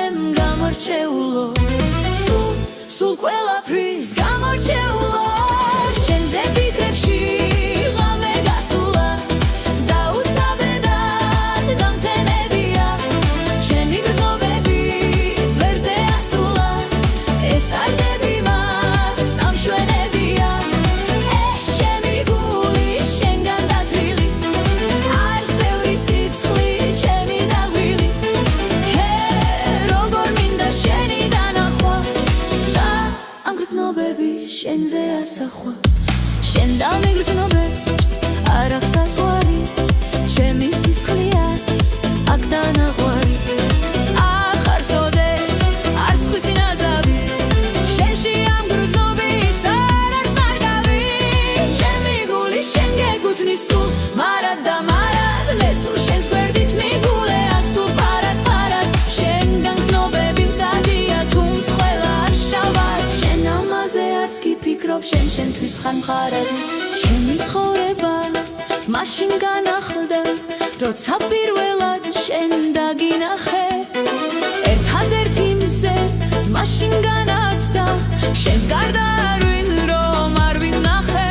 მოგცემ გამორჩეულო სულ ყველაფრის გამორჩეულო შენზე ფიქრებში ღამე გასულა დაუცაბედად დამთენებია ჩემი გრძნობები ძვერზე ასულა ეს ტარდები მას დამშვენებია ეს ჩემი გული შენგან დათვლილი არც ბევრი სისხლი ჩემი დაღვრილი როგორ მინდა შენი დანახვა და ამ გრძნობების შენზე ასახვა შენ დამიგრძნობებს არ აქვს საზღვარი ჩემი სისხლი არის აქ დანაღვარი ახარ სოდეს არ სხვისი ნაზავი შენში ამ გრძნობის არ არის ნარგავი ჩემი გული შენ გეკუთვნის სულ მარად და მარად მე სულ შენს გვერდით მიგულე აქ სულ ფარად ფარად შენგან გრძნობები მწადია თუმც ყველა არ შავად შენ ამაზე არც კი ფიქრობ შენთვის ხარ მხარად ჩემი ცხოვრება მაშინ განახლდა როცა პირველად შენ დაგინახე ერთადერთი მზე მაშინ განათდა შენს გარდა არვინ რომ არ ვინახე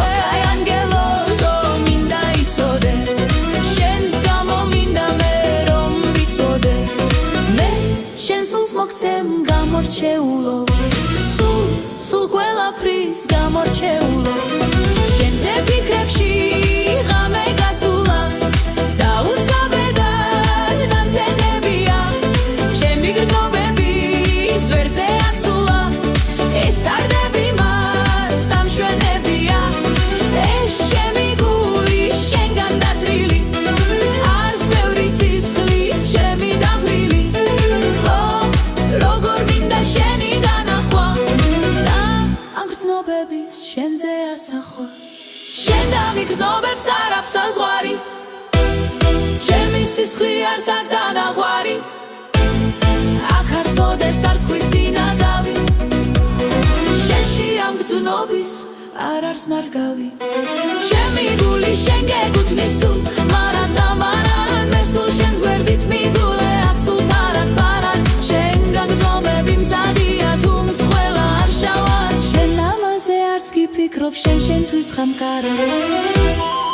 ოკაი ანგელოზო მინდა იცოდე შენს გამო მინდა მე რომ ვიცოდე მე შენ სულს მოგცემ გამორჩეულო სულ ყველაფრის გამორჩეულო შენზე ფიქრებში ღამე გასულა დაუცაბედად დამთენებია ჩემი გრძნობები ძვერზე ასულა ეს ტარდები მას დამშვენებია ეს ჩემი გული შენგან დათვლილი არც ბევრი სისხლი ჩემი დაღვრილი როგორ მინდა შენი დანახვა და ამ გრძნობების შენზე ასახვა შენ დამიგრძნობებს არ აქვს საზღვარი ჩემი სისხლი არს აქ დანაღვარი აქ არ სოდეს არ სხვისი ნაზავი შენში ამ გრძნობის არ არის ნარგავი ჩემი გული შენ გეკუთვნის სულ მარად და მარად მე სულ შენს გვერდით მიგულე აქ სულ ფარად ფარად შენგან გრძნობები მწადია თუმც ყველა არ შავად შენ ამაზე არც კი ფიქრობ შენთვის ხარ მხარად